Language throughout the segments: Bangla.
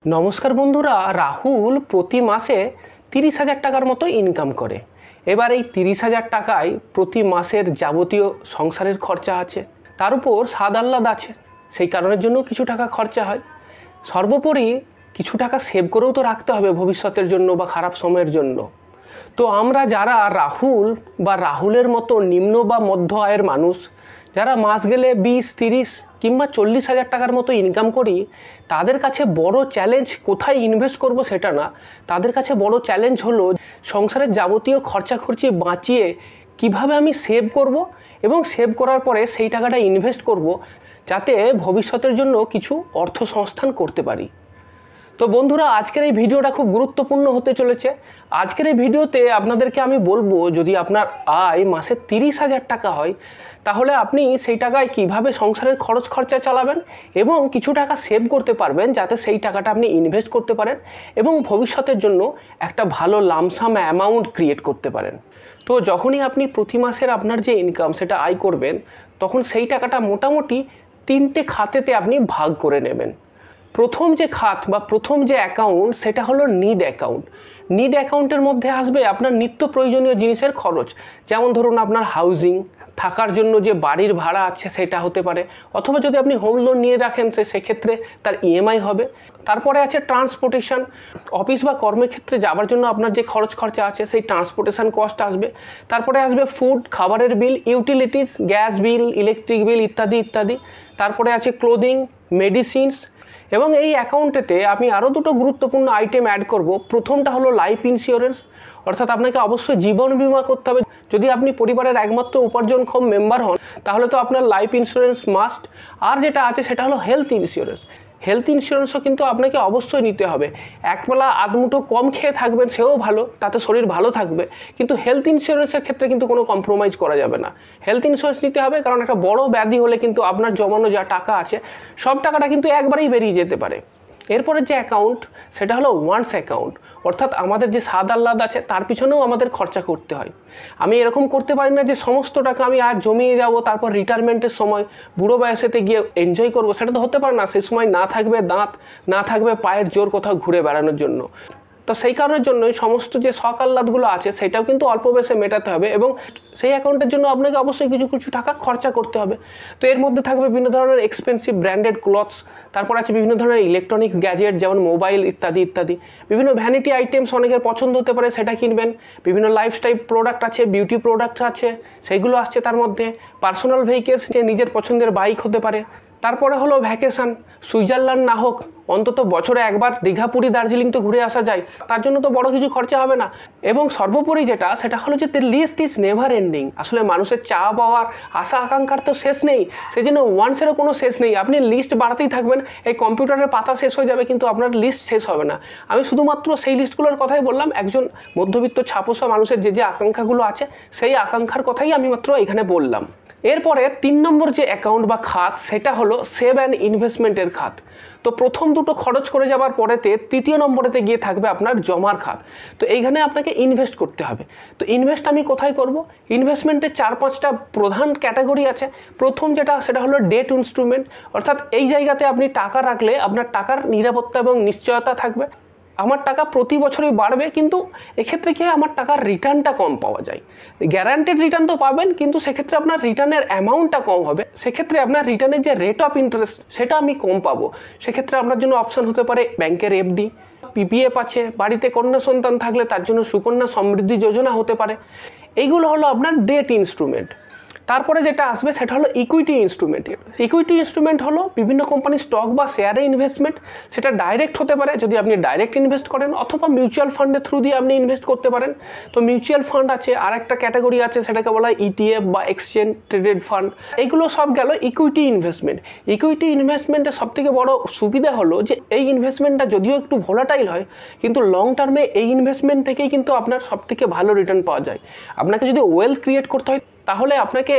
নমস্কার বন্ধুরা, রাহুল প্রতি মাসে 30,000 টাকার মতো ইনকাম করে। এবার এই 30,000 টাকায় প্রতি মাসের যাবতীয় সংসারের খরচা আছে, তার উপর স্বাদ আহ্লাদ আছে, সেই কারণের জন্য কিছু টাকা খরচা হয়। সর্বোপরি কিছু টাকা সেভ করেও তো রাখতে হবে ভবিষ্যতের জন্য বা খারাপ সময়ের জন্য। তো আমরা যারা রাহুল বা রাহুলের মতো নিম্ন বা মধ্য আয়ের মানুষ, যারা মাস গেলে 20, 30 কিংবা 40,000 টাকার মতো ইনকাম করি, তাদের কাছে বড় চ্যালেঞ্জ কোথায় ইনভেস্ট করব সেটা না, তাদের কাছে বড় চ্যালেঞ্জ হলো সংসারের যাবতীয় খরচাখরচি বাঁচিয়ে কিভাবে আমি সেভ করব এবং সেভ করার পরে সেই টাকাটা ইনভেস্ট করব যাতে ভবিষ্যতের জন্য কিছু অর্থ সংস্থান করতে পারি। তো বন্ধুরা, আজকের এই ভিডিওটা খুব গুরুত্বপূর্ণ হতে চলেছে। আজকের এই ভিডিওতে আপনাদেরকে আমি বলবো, যদি আপনার আয় মাসে 30,000 টাকা হয়, তাহলে আপনি সেই টাকায় কিভাবে সংসারের খরচ খরচা চালাবেন এবং কিছু টাকা সেভ করতে পারবেন যাতে সেই টাকাটা আপনি ইনভেস্ট করতে পারেন এবং ভবিষ্যতের জন্য একটা ভালো লামসাম অ্যামাউন্ট ক্রিয়েট করতে পারেন। তো যখনই আপনি প্রতি মাসের আপনার যে ইনকাম সেটা আয় করবেন, তখন সেই টাকাটা মোটামুটি 3টে খাতেতে আপনি ভাগ করে নেবেন। প্রথম যে খাত বা প্রথম যে অ্যাকাউন্ট সেটা হলো নিড অ্যাকাউন্ট। নিড অ্যাকাউন্টের মধ্যে আসবে আপনার নিত্য প্রয়োজনীয় জিনিসের খরচ, যেমন ধরুন আপনার হাউজিং, থাকার জন্য যে বাড়ির ভাড়া আছে সেটা হতে পারে, অথবা যদি আপনি হোম লোন নিয়ে রাখেন সেক্ষেত্রে তার ইএমআই হবে। তারপরে আছে ট্রান্সপোর্টেশন, অফিস বা কর্মক্ষেত্রে যাওয়ার জন্য আপনার যে খরচ খরচা আছে সেই ট্রান্সপোর্টেশন কস্ট আসবে। তারপরে আসবে ফুড, খাবারের bill, utilities, gas bill, electric bill ইত্যাদি ইত্যাদি। তারপরে আছে ক্লোদিং, মেডিসিনস। এবং এই অ্যাকাউন্টেতে আমি আরও দুটো গুরুত্বপূর্ণ আইটেম অ্যাড করব। প্রথমটা হলো লাইফ ইন্স্যুরেন্স, অর্থাৎ আপনাকে অবশ্যই জীবন বিমা করতে হবে। যদি আপনি পরিবারের একমাত্র উপার্জনক্ষম মেম্বার হন, তাহলে তো আপনার লাইফ ইন্স্যুরেন্স মাস্ট। আর যেটা আছে সেটা হলো হেলথ ইন্স্যুরেন্স। হেলথ ইন্স্যুরেন্সও কিন্তু আপনাকে অবশ্যই নিতে হবে। একবেলা আধমুঠো কম খেয়ে থাকবেন সেও ভালো, তাতে শরীর ভালো থাকবে, কিন্তু হেলথ ইন্স্যুরেন্সের ক্ষেত্রে কিন্তু কোনো কম্প্রোমাইজ করা যাবে না। হেলথ ইন্স্যুরেন্স নিতে হবে, কারণ একটা বড় ব্যাধি হলে কিন্তু আপনার জমানো যা টাকা আছে সব টাকাটা কিন্তু একবারেই বেরিয়ে যেতে পারে। এরপরে যে অ্যাকাউন্ট সেটা হলো ওয়ান্টস অ্যাকাউন্ট, অর্থাৎ আমাদের যে স্বাদ আহ্লাদ আছে তার পিছনেও আমাদের খরচা করতে হয়। আমি এরকম করতে পারি না যে সমস্ত টাকা আমি আজ জমিয়ে যাব, তারপর রিটায়ারমেন্টের সময় বুড়ো বয়সেতে গিয়ে এনজয় করব, সেটা তো হতে পারে না। সেই সময় না থাকবে দাঁত, না থাকবে পায়ের জোর কোথাও ঘুরে বেড়ানোর জন্য। তো সেই কারণের জন্যই সমস্ত যে শখ আহ্লাদগুলো আছে সেটাও কিন্তু অল্প বেশি মেটাতে হবে, এবং সেই অ্যাকাউন্টের জন্য আপনাকে অবশ্যই কিছু কিছু টাকা খরচা করতে হবে। তো এর মধ্যে থাকবে বিভিন্ন ধরনের এক্সপেন্সিভ ব্র্যান্ডেড ক্লথস, তারপর আছে বিভিন্ন ধরনের ইলেকট্রনিক গ্যাজেট যেমন মোবাইল ইত্যাদি ইত্যাদি। বিভিন্ন ভ্যানিটি আইটেমস অনেকের পছন্দ হতে পারে, সেটা কিনবেন। বিভিন্ন লাইফস্টাইল প্রোডাক্ট আছে, বিউটি প্রোডাক্ট আছে, সেইগুলো আসছে তার মধ্যে। পার্সোনাল ভেহিকেলস, নিজের পছন্দের বাইক হতে পারে। তারপরে হলো ভ্যাকেশন, সুইজারল্যান্ড না হোক অন্তত বছরে একবার দীঘা, পুরী, দার্জিলিং তো ঘুরে আসা যায়, তার জন্য তো বড় কিছু খরচা হবে না। এবং সর্বোপরি যেটা সেটা হলো যে লিস্ট ইজ নেভার এন্ডিং। আসলে মানুষের চা পাওয়ার আশা আকাঙ্ক্ষার তো শেষ নেই, সেই জন্য ওয়ান্সেরও কোনো শেষ নেই। আপনি লিস্ট বাড়াতেই থাকবেন, এই কম্পিউটারের পাতা শেষ হয়ে যাবে কিন্তু আপনার লিস্ট শেষ হবে না। আমি শুধুমাত্র সেই লিস্টগুলোর কথাই বললাম, একজন মধ্যবিত্ত ছাপোষা মানুষের যে যে আকাঙ্ক্ষাগুলো আছে সেই আকাঙ্ক্ষার কথাই আমি মাত্র এখানে বললাম। এরপরে 3 নম্বর যে অ্যাকাউন্ট বা খাত সেটা হলো সেভ অ্যান্ড ইনভেস্টমেন্টের খাত। তো প্রথম দুটো খরচ করে যাওয়ার পরেতে তৃতীয় নম্বরেতে গিয়ে থাকবে আপনার জমার খাত। তো এইখানে আপনাকে ইনভেস্ট করতে হবে। তো ইনভেস্ট আমি কোথায় করব? ইনভেস্টমেন্টের 4-5টা প্রধান ক্যাটাগরি আছে। প্রথম যেটা সেটা হলো ডেট ইনস্ট্রুমেন্ট, অর্থাৎ এই জায়গাতে আপনি টাকা রাখলে আপনার টাকার নিরাপত্তা এবং নিশ্চয়তা থাকবে। আমার টাকা প্রতি বছরই বাড়বে, কিন্তু এক্ষেত্রে কি হয়, আমার টাকার রিটার্নটা কম পাওয়া যায়। গ্যারান্টেড রিটার্ন তো পাবেন, কিন্তু সেক্ষেত্রে আপনার রিটার্নের অ্যামাউন্টটা কম হবে। সেক্ষেত্রে আপনার রিটার্নের যে রেট অফ ইন্টারেস্ট সেটা আমি কম পাবো। সেক্ষেত্রে আপনার জন্য অপশান হতে পারে ব্যাংকের এফডি, পিপিএফ আছে, বাড়িতে কন্যা সন্তান থাকলে তার জন্য সুকন্যা সমৃদ্ধি যোজনা হতে পারে। এইগুলো হলো আপনার ডেট ইনস্ট্রুমেন্ট। তারপরে যেটা আসবে সেটা হলো ইকুইটি ইনস্ট্রুমেন্ট। ইকুইটি ইনস্ট্রুমেন্ট হলো বিভিন্ন কোম্পানির স্টক বা শেয়ারে ইনভেস্টমেন্ট। সেটা ডাইরেক্ট হতে পারে যদি আপনি ডাইরেক্ট ইনভেস্ট করেন, অথবা মিউচুয়াল ফান্ডের থ্রু দিয়ে আপনি ইনভেস্ট করতে পারেন। তো মিউচুয়াল ফান্ড আছে, আর একটা ক্যাটাগরি আছে সেটাকে বলা হয় ইটিএফ বা এক্সচেঞ্জ ট্রেডেড ফান্ড। এইগুলো সব গেল ইকুইটি ইনভেস্টমেন্ট। ইকুইটি ইনভেস্টমেন্টের সবথেকে বড় সুবিধা হলো যে এই ইনভেস্টমেন্টটা যদিও একটু ভোলাটাইল হয়, কিন্তু লং টার্মে এই ইনভেস্টমেন্ট থেকেই কিন্তু আপনার সবথেকে ভালো রিটার্ন পাওয়া যায়। আপনাকে যদি ওয়েলথ ক্রিয়েট করতে হয় তাহলে আপনাকে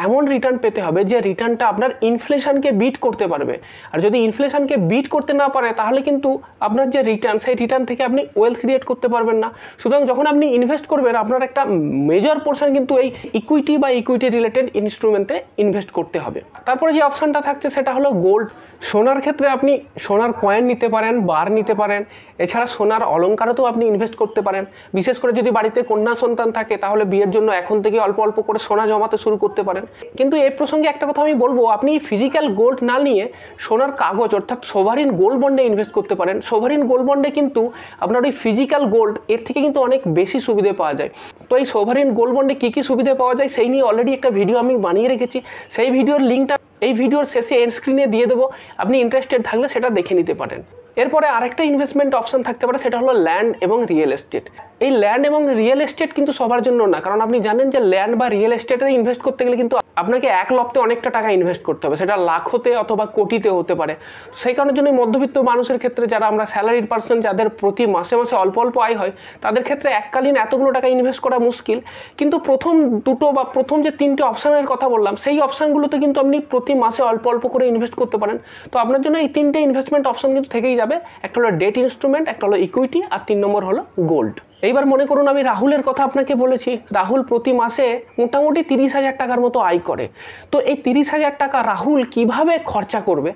এমন রিটার্ন পেতে হবে যে রিটার্নটা আপনার ইনফ্লেশনকে বিট করতে পারবে। আর যদি ইনফ্লেশনকে বিট করতে না পারে তাহলে কিন্তু আপনার যে রিটার্ন, সেই রিটার্ন থেকে আপনি ওয়েলথ ক্রিয়েট করতে পারবেন না। সুতরাং যখন আপনি ইনভেস্ট করবেন আপনার একটা মেজর পোর্শন কিন্তু এই ইকুইটি বা ইকুইটি রিলেটেড ইনস্ট্রুমেন্টে ইনভেস্ট করতে হবে। তারপরে যে অপশানটা থাকছে সেটা হলো গোল্ড। সোনার ক্ষেত্রে আপনি সোনার কয়েন নিতে পারেন, বার নিতে পারেন, এছাড়া সোনার অলঙ্কারতেও আপনি ইনভেস্ট করতে পারেন। বিশেষ করে যদি বাড়িতে কন্যা সন্তান থাকে তাহলে বিয়ের জন্য এখন থেকে অল্প অল্প করে সোনা জমাতে শুরু করতে পারেন। কিন্তু এই প্রসঙ্গে একটা কথা আমি বলবো, আপনি ফিজিক্যাল গোল্ড না নিয়ে সোনার কাগজ অর্থাৎ সোভারিন গোল্ড বন্ডে ইনভেস্ট করতে পারেন। সোভারিন গোল্ড বন্ডে কিন্তু আপনার ওই ফিজিক্যাল গোল্ড এর থেকে কিন্তু অনেক বেশি সুবিধে পাওয়া যায়। তো এই সোভারিন গোল্ড বন্ডে কী কী সুবিধা পাওয়া যায় সেই নিয়ে অলরেডি একটা ভিডিও আমি বানিয়ে রেখেছি। সেই ভিডিওর লিঙ্কটা এই ভিডিওর শেষে এন্ড স্ক্রিনে দিয়ে দেবো, আপনি ইন্টারেস্টেড থাকলে সেটা দেখে নিতে পারেন। এরপরে আরেকটা ইনভেস্টমেন্ট অপশন থাকতে পারে, সেটা হলো ল্যান্ড এবং রিয়েল এস্টেট। এই ল্যান্ড এবং রিয়েল এস্টেট কিন্তু সবার জন্য না, কারণ আপনি জানেন যে ল্যান্ড বা রিয়েল এস্টেটে ইনভেস্ট করতে গেলে কিন্তু আপনাকে এক লপ্তে অনেকটা টাকা ইনভেস্ট করতে হবে, সেটা লাখতে অথবা কোটিতে হতে পারে। সেই কারণের জন্য মধ্যবিত্ত মানুষের ক্ষেত্রে, যারা আমরা স্যালারিড পার্সন, যাদের প্রতি মাসে মাসে অল্প অল্প আয় হয়, তাদের ক্ষেত্রে এককালীন এতগুলো টাকা ইনভেস্ট করা মুশকিল। কিন্তু প্রথম দুটো বা প্রথম যে তিনটে অপশানের কথা বললাম, সেই অপশানগুলোতে কিন্তু আপনি প্রতি মাসে অল্প অল্প করে ইনভেস্ট করতে পারেন। তো আপনার জন্য এই তিনটে ইনভেস্টমেন্ট অপশন কিন্তু থেকেই যাবে। একটা হলো ডেট ইনস্ট্রুমেন্ট, একটা হলো ইকুইটি, আর 3 নম্বর হলো গোল্ড। এইবার মনে করুন আমি রাহুলের কথা আপনাকে বলেছি। রাহুল প্রতি মাসে মোটামুটি 30,000 টাকার মতো আয় করে। তো এই 30,000 টাকা রাহুল কিভাবে খরচা করবে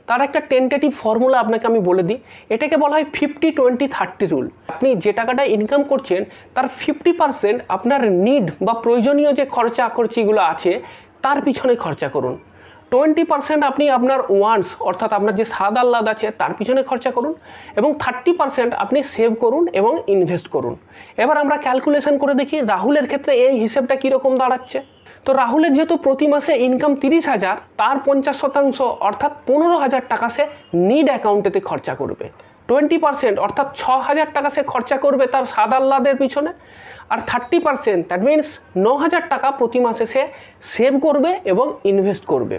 তার একটা টেন্টেটিভ ফর্মুলা আপনাকে আমি বলে দিই। এটাকে বলা হয় 50-20-30 রুল। আপনি যে টাকাটা ইনকাম করছেন তার 50% আপনার নিড বা প্রয়োজনীয় যে খরচাগুলো আছে তার পিছনে খরচা করুন। 20% আপনি আপনার ওয়ান্স অর্থাৎ আপনার যে স্বাদ আহ্লাদ আছে তার পিছনে খরচা করুন, এবং 30% আপনি সেভ করুন এবং ইনভেস্ট করুন। এবার আমরা ক্যালকুলেশন করে দেখি রাহুলের ক্ষেত্রে এই হিসেবটা কীরকম দাঁড়াচ্ছে। তো রাহুলের যেহেতু প্রতি মাসে ইনকাম 30,000, তার 50% অর্থাৎ 15,000 টাকা সে নিড অ্যাকাউন্টেতে খরচা করবে। 20% অর্থাৎ 6,000 টাকা সে খরচা করবে তার স্বাদ আহ্লাদের পিছনে, আর 30% দ্যাট মিনস 9,000 টাকা প্রতি মাসে সে সেভ করবে এবং ইনভেস্ট করবে।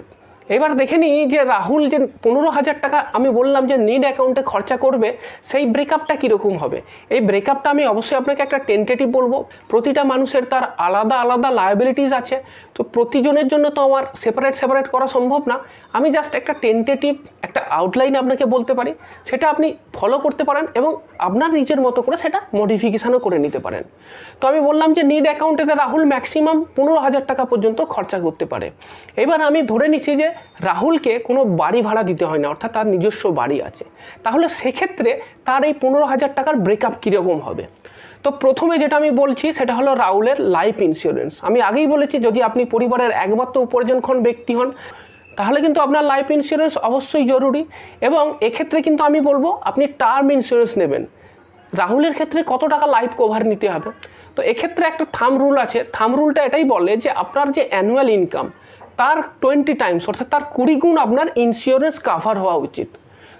এবার দেখে নিই যে রাহুল যে 15,000 টাকা আমি বললাম যে নিড অ্যাকাউন্টে খরচা করবে, সেই ব্রেকআপটা কীরকম হবে। এই ব্রেকআপটা আমি অবশ্যই আপনাকে একটা টেন্টেটিভ বলবো। প্রতিটা মানুষের তার আলাদা আলাদা লায়াবিলিটিস আছে, তো প্রতিজনের জন্য তো আমার সেপারেট করা সম্ভব না। আমি জাস্ট একটা টেন্টেটিভ একটা আউটলাইন আপনাকে বলতে পারি, সেটা আপনি ফলো করতে পারেন এবং আপনার নিজের মতো করে সেটা মডিফিকেশানও করে নিতে পারেন। তো আমি বললাম যে নিড অ্যাকাউন্টেতে রাহুল ম্যাক্সিমাম 15,000 টাকা পর্যন্ত খরচা করতে পারে। এবার আমি ধরে নিচ্ছি যে রাহুলকে কোনো বাড়ি ভাড়া দিতে হয় না, অর্থাৎ তার নিজস্ব বাড়ি আছে। তাহলে সেক্ষেত্রে তার এই 15,000 টাকার ব্রেকআপ কীরকম হবে। তো প্রথমে যেটা আমি বলছি সেটা হলো রাহুলের লাইফ ইন্স্যুরেন্স। আমি আগেই বলেছি যদি আপনি পরিবারের একমাত্র উপার্জনক্ষম ব্যক্তি হন তাহলে কিন্তু আপনার লাইফ ইন্স্যুরেন্স অবশ্যই জরুরি, এবং এক্ষেত্রে কিন্তু আমি বলবো আপনি টার্ম ইন্স্যুরেন্স নেবেন। রাহুলের ক্ষেত্রে কত টাকা লাইফ কভার নিতে হবে, তো এক্ষেত্রে একটা থাম্ব রুল আছে। থাম্ব রুলটা এটাই বলে যে আপনার যে অ্যানুয়াল ইনকাম তার 20 টাইমস অর্থাৎ তার 20 গুণ আপনার ইন্স্যুরেন্স কাভার হওয়া উচিত।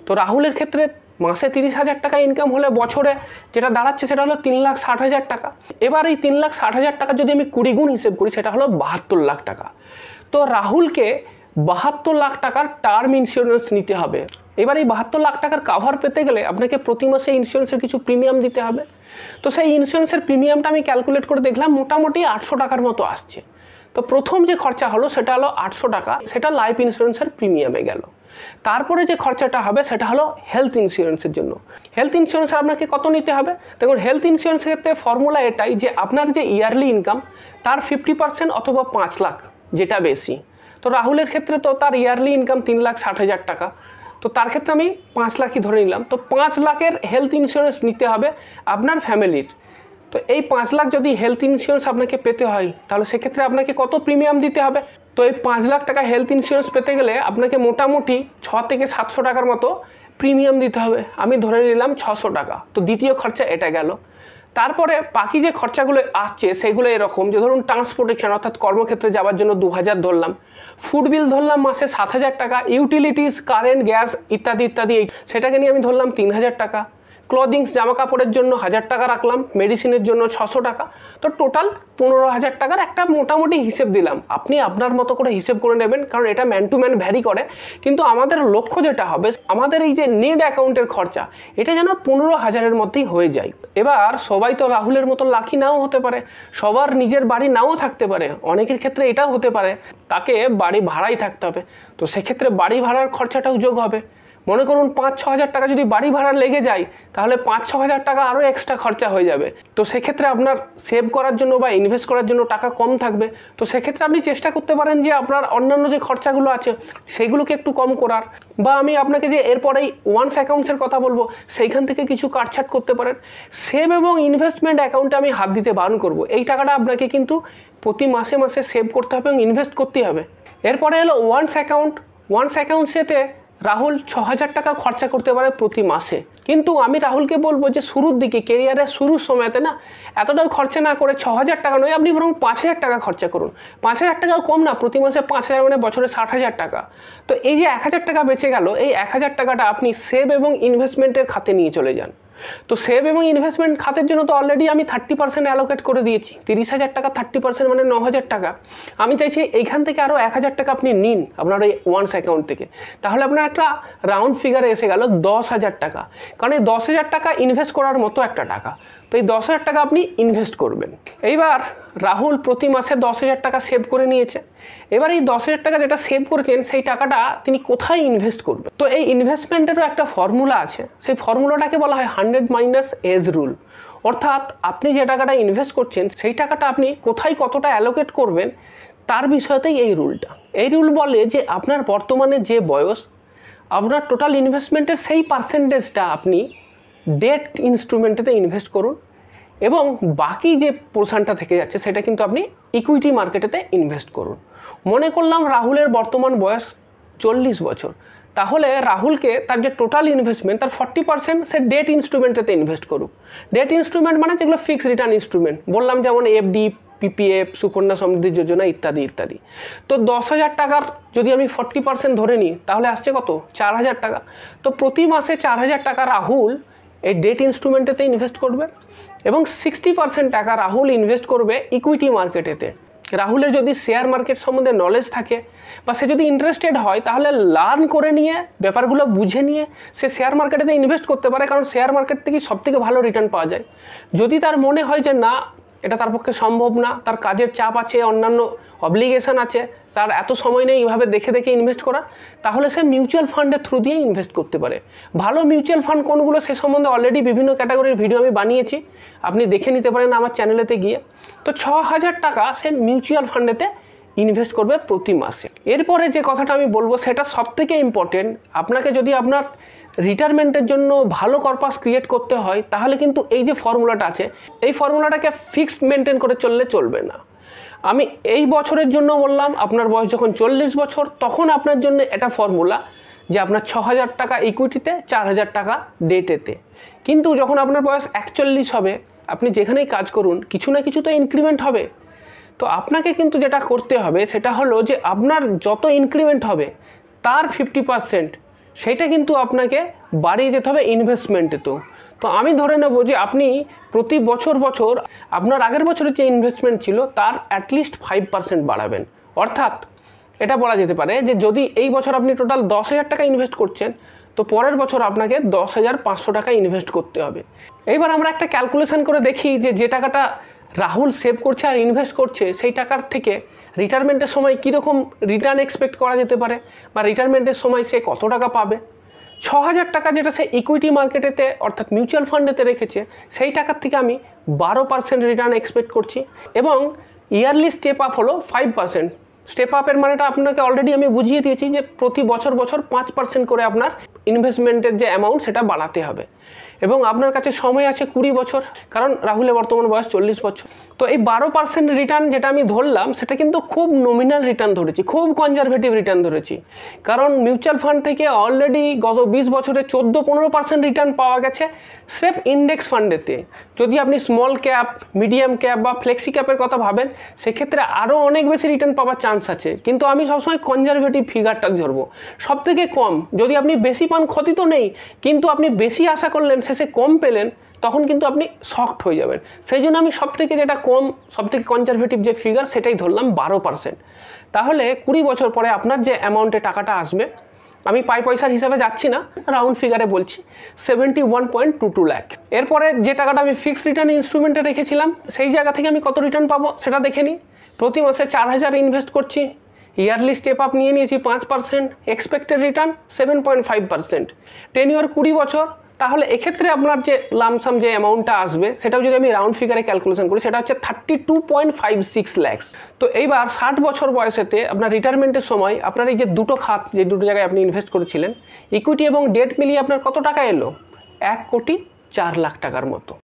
তো রাহুলের ক্ষেত্রে মাসে 30,000 টাকা ইনকাম হলে বছরে যেটা দাঁড়াচ্ছে সেটা হলো 3,60,000 টাকা। এবার এই 3,60,000 টাকা যদি আমি 20 গুণ হিসেব করি সেটা হলো 72 লাখ টাকা। তো রাহুলকে 72 লাখ টাকার টার্ম ইন্স্যুরেন্স নিতে হবে। এবার এই 72 লাখ টাকার কাভার পেতে গেলে আপনাকে প্রতি মাসে ইন্স্যুরেন্সের কিছু প্রিমিয়াম দিতে হবে। তো সেই ইন্স্যুরেন্সের প্রিমিয়ামটা আমি ক্যালকুলেট করে দেখলাম মোটামুটি 800 টাকার মতো আসছে। তো প্রথম যে খরচা হলো সেটা হলো 800 টাকা, সেটা লাইফ ইন্স্যুরেন্সের প্রিমিয়ামে গেল। তারপরে যে খরচাটা হবে সেটা হলো হেলথ ইন্স্যুরেন্সের জন্য। হেলথ ইন্স্যুরেন্সের আপনাকে কত নিতে হবে, দেখুন হেলথ ইন্স্যুরেন্সের ক্ষেত্রে ফর্মুলা এটাই যে আপনার যে ইয়ারলি ইনকাম তার 50% অথবা 5 লাখ যেটা বেশি। তো রাহুলের ক্ষেত্রে তো তার ইয়ারলি ইনকাম 3,60,000 টাকা, তো তার ক্ষেত্রে আমি 5 লাখই ধরে নিলাম। তো 5 লাখের হেলথ ইন্স্যুরেন্স নিতে হবে আপনার ফ্যামিলির। তো এই 5 লাখ যদি হেলথ ইন্স্যুরেন্স আপনাকে পেতে হয় তাহলে সেক্ষেত্রে আপনাকে কত প্রিমিয়াম দিতে হবে। তো এই 5 লাখ টাকা হেলথ ইন্স্যুরেন্স পেতে গেলে আপনাকে মোটামুটি 600 থেকে 700 টাকার মতো প্রিমিয়াম দিতে হবে। আমি ধরে নিলাম 600 টাকা। তো দ্বিতীয় খরচা এটা গেল। তারপরে বাকি যে খরচাগুলো আসছে সেগুলো এরকম যে ধরুন ট্রান্সপোর্টেশন অর্থাৎ কর্মক্ষেত্রে যাওয়ার জন্য 2,000 ধরলাম, ফুড বিল ধরলাম মাসে 7,000 টাকা, ইউটিলিটিস কারেন্ট গ্যাস ইত্যাদি ইত্যাদি সেটাকে নিয়ে আমি ধরলাম 3,000 টাকা, ক্লদিংস জামা কাপড়ের জন্য 1000 টাকা রাখলাম, মেডিসিনের জন্য 600 টাকা, তো টোটাল 15,000 টাকার একটা মোটামুটি হিসেব দিলাম। আপনি আপনার মতো করে হিসেব করে নেবেন, কারণ এটা ম্যান টু ম্যান ভ্যারি করে। কিন্তু আমাদের লক্ষ্য যেটা হবে, আমাদের এই যে নিড অ্যাকাউন্টের খরচা, এটা যেন 15,000-এর মধ্যেই হয়ে যায়। এবার সবাই তো রাহুলের মতো লাকি নাও হতে পারে, সবার নিজের বাড়ি নাও থাকতে পারে, অনেকের ক্ষেত্রে এটাও হতে পারে তাকে বাড়ি ভাড়াই থাকতে হবে। তো সেক্ষেত্রে বাড়ি ভাড়ার খরচাটাও যোগ হবে। মনে করুন 5-6 হাজার টাকা যদি বাড়ি ভাড়া লেগে যায়, তাহলে 5-6 হাজার টাকা আরও এক্সট্রা খরচা হয়ে যাবে। তো সেক্ষেত্রে আপনার সেভ করার জন্য বা ইনভেস্ট করার জন্য টাকা কম থাকবে। তো সেক্ষেত্রে আপনি চেষ্টা করতে পারেন যে আপনার অন্যান্য যে খরচাগুলো আছে সেগুলোকে একটু কম করার, বা আমি আপনাকে যে এরপরেই ওয়ান্স অ্যাকাউন্টসের কথা বলবো সেইখান থেকে কিছু কাটছাট করতে পারেন। সেভ এবং ইনভেস্টমেন্ট অ্যাকাউন্টে আমি হাত দিতে বারণ করব। এই টাকাটা আপনাকে কিন্তু প্রতি মাসে মাসে সেভ করতে হবে এবং ইনভেস্ট করতে হবে। এরপরে এলো ওয়ান্স অ্যাকাউন্ট। ওয়ান্স অ্যাকাউন্টসেতে রাহুল 6,000 টাকা খরচা করতে পারে প্রতি মাসে। কিন্তু আমি রাহুলকে বলবো যে শুরুর দিকে, কেরিয়ারের শুরুর সময়তে না এতটাও খরচা না করে 6,000 টাকা নয়, আপনি বরং 5,000 টাকা খরচা করুন। 5,000 টাকাও কম না, প্রতি মাসে 5,000 মানে বছরে 60,000 টাকা। তো এই যে 1,000 টাকা বেঁচে গেল, এই 1,000 টাকাটা আপনি সেভ এবং ইনভেস্টমেন্টের খাতে নিয়ে চলে যান। তো সেভ এবং ইনভেস্টমেন্ট খাতের জন্য তো অলরেডি আমি 30% অ্যালোকেট করে দিয়েছি। 30,000 টাকা 30% মানে 9,000 টাকা। আমি চাইছি এইখান থেকে আরও 1,000 টাকা আপনি নিন আপনার এই ওয়ান্স অ্যাকাউন্ট থেকে, তাহলে আপনার একটা রাউন্ড ফিগারে এসে গেল 10,000 টাকা। কারণ এই 10,000 টাকা ইনভেস্ট করার মতো একটা টাকা। তো এই 10,000 টাকা আপনি ইনভেস্ট করবেন। এইবার রাহুল প্রতি মাসে 10,000 টাকা সেভ করে নিয়েছে। এবার এই 10,000 টাকা যেটা সেভ করেছেন সেই টাকাটা তিনি কোথায় ইনভেস্ট করবেন? তো এই ইনভেস্টমেন্টেরও একটা ফর্মুলা আছে, সেই ফর্মুলাটাকে বলা হয় 100 - এজ রুল। অর্থাৎ আপনি যে টাকাটা ইনভেস্ট করছেন সেই টাকাটা আপনি কোথায় কতটা অ্যালোকেট করবেন তার বিষয়তেই এই রুলটা। এই রুল বলে যে আপনার বর্তমানে যে বয়স, আপনার টোটাল ইনভেস্টমেন্টের সেই পার্সেন্টেজটা আপনি ডেট ইনস্ট্রুমেন্টেতে ইনভেস্ট করুন, এবং বাকি যে পোর্শনটা থেকে যাচ্ছে সেটা কিন্তু আপনি ইকুইটি মার্কেটেতে ইনভেস্ট করুন। মনে করলাম রাহুলের বর্তমান বয়স 40 বছর, তাহলে রাহুলকে তার যে টোটাল ইনভেস্টমেন্ট তার 40% সে ডেট ইনস্ট্রুমেন্টেতে ইনভেস্ট করুক। ডেট ইনস্ট্রুমেন্ট মানে যেগুলো ফিক্সড রিটার্ন ইনস্ট্রুমেন্ট বললাম, যেমন এফডি, পিপিএফ, সুকন্যা সমৃদ্ধি যোজনা ইত্যাদি ইত্যাদি। তো 10,000 টাকার যদি আমি 40% ধরে নিই তাহলে আসছে কত? 4,000 টাকা। তো প্রতি মাসে 4,000 টাকা রাহুল এই ডেট ইনস্ট্রুমেন্টেতে ইনভেস্ট করবে, এবং 60% টাকা রাহুল ইনভেস্ট করবে ইকুইটি মার্কেটেতে। রাহুলের যদি শেয়ার মার্কেট সম্বন্ধে নলেজ থাকে বা সে যদি ইন্টারেস্টেড হয়, তাহলে লার্ন করে নিয়ে ব্যাপারগুলো বুঝে নিয়ে সে শেয়ার মার্কেটেতে ইনভেস্ট করতে পারে, কারণ শেয়ার মার্কেট থেকে সবথেকে ভালো রিটার্ন পাওয়া যায়। যদি তার মনে হয় যে না, এটা তার পক্ষে সম্ভব না, তার কাজের চাপ আছে, অন্যান্য অব্লিগেশন আছে, তার এত সময় নেই এইভাবে দেখে দেখে ইনভেস্ট করার, তাহলে সে মিউচুয়াল ফান্ডের থ্রু দিয়ে ইনভেস্ট করতে পারে। ভালো মিউচুয়াল ফান্ড কোনগুলো সে সম্বন্ধে অলরেডি বিভিন্ন ক্যাটাগরির ভিডিও আমি বানিয়েছি, আপনি দেখে নিতে পারেন আমার চ্যানেলেতে গিয়ে। তো 6,000 টাকা সে মিউচুয়াল ফান্ডেতে ইনভেস্ট করবে প্রতি মাসে। এরপরে যে কথাটা আমি বলবো সেটা সবথেকে ইম্পর্টেন্ট। আপনাকে যদি আপনার রিটায়ারমেন্টের জন্য ভালো কর্পাস ক্রিয়েট করতে হয়, তাহলে কিন্তু এই যে ফর্মুলাটা আছে, এই ফর্মুলাটাকে ফিক্সড মেনটেন করে চললে চলবে না। আমি এই বছরের জন্য বললাম, আপনার বয়স যখন 40 বছর তখন আপনার জন্য এটা ফর্মুলা যে আপনার 6,000 টাকা ইকুইটিতে, 4,000 টাকা ডেটেতে। কিন্তু যখন আপনার বয়স 41 হবে, আপনি যেখানেই কাজ করুন কিছু না কিছু তো ইনক্রিমেন্ট হবে। তো আপনাকে কিন্তু যেটা করতে হবে সেটা হলো যে আপনার যত ইনক্রিমেন্ট হবে তার 50% সেটা কিন্তু আপনাকে বাড়িয়ে যেতে হবে ইনভেস্টমেন্টেতেও। তো আমি ধরে নেব যে আপনি প্রতি বছর আপনার আগের বছরের যে ইনভেস্টমেন্ট ছিল তার অ্যাটলিস্ট 5% বাড়াবেন। অর্থাৎ এটা বলা যেতে পারে যে যদি এই বছর আপনি টোটাল 10,000 টাকা ইনভেস্ট করছেন, তো পরের বছর আপনাকে 10,500 টাকা ইনভেস্ট করতে হবে। এইবার আমরা একটা ক্যালকুলেশন করে দেখি যে টাকাটা রাহুল সেভ করছে আর ইনভেস্ট করছে সেই টাকার থেকে রিটায়ারমেন্টের সময় কীরকম রিটার্ন এক্সপেক্ট করা যেতে পারে, বা রিটায়ারমেন্টের সময় সে কত টাকা পাবে। 6,000 টাকা যেটা সে ইকুইটি মার্কেটেতে অর্থাৎ মিউচুয়াল ফান্ডেতে রেখেছে, সেই টাকার থেকে আমি 12% রিটার্ন এক্সপেক্ট করছি, এবং ইয়ারলি স্টেপ আপ হলো 5%। স্টেপ আপের মানেটা আপনাকে অলরেডি আমি বুঝিয়ে দিয়েছি যে প্রতি বছর 5% করে আপনার ইনভেস্টমেন্টের যে অ্যামাউন্ট সেটা বাড়াতে হবে, এবং আপনার কাছে সময় আছে 20 বছর, কারণ রাহুলের বর্তমান বয়স 40 বছর। তো এই 12% রিটার্ন যেটা আমি ধরলাম সেটা কিন্তু খুব নমিনাল রিটার্ন ধরেছি, খুব কনজারভেটিভ রিটার্ন ধরেছি, কারণ মিউচুয়াল ফান্ড থেকে অলরেডি গত 20 বছরে 14-15% রিটার্ন পাওয়া গেছে সেফ ইন্ডেক্স ফান্ডেতে। যদি আপনি স্মল ক্যাপ, মিডিয়াম ক্যাপ বা ফ্লেক্সি ক্যাপের কথা ভাবেন, সেক্ষেত্রে আরও অনেক বেশি রিটার্ন পাওয়ার চান্স আছে, কিন্তু আমি সবসময় কনজারভেটিভ ফিগারটা ধরবো। সবথেকে কম যদি আপনি বেশি পান ক্ষতি তো নেই, কিন্তু আপনি বেশি আশা করলেন শেষে কম পেলেন তখন কিন্তু আপনি শকড হয়ে যাবেন। সেই জন্য আমি সবথেকে যেটা কম, সবথেকে কনজারভেটিভ যে ফিগার সেটাই ধরলাম 12%। তাহলে 20 বছর পরে আপনার যে অ্যামাউন্টে টাকাটা আসবে, আমি পয়সার হিসাবে যাচ্ছি না, রাউন্ড ফিগারে বলছি, 71.22 লাখ। এরপরে যে টাকাটা আমি ফিক্সড রিটার্ন ইনস্ট্রুমেন্টে রেখেছিলাম সেই জায়গা থেকে আমি কত রিটার্ন পাবো সেটা দেখে নিই। প্রতি মাসে 4000 ইনভেস্ট করছি, ইয়ারলি স্টেপ আপ নিয়ে নিয়েছি 5%, এক্সপেক্টেড রিটার্ন 7.5%, টেনিওর 20 বছর। তাহলে এক্ষেত্রে আপনার যে লামসাম যে অ্যামাউন্টটা আসবে সেটাও যদি আমি রাউন্ড ফিগারে ক্যালকুলেশন করি সেটা হচ্ছে 32.56 ল্যাক্স। তো এইবার 60 বছর বয়সেতে আপনার রিটায়ারমেন্টের সময় আপনার এই যে দুটো খাত, যে দুটো জায়গায় আপনি ইনভেস্ট করেছিলেন, ইকুইটি এবং ডেট মিলিয়ে আপনার কত টাকা এলো? 1,04,00,000 টাকার মতো।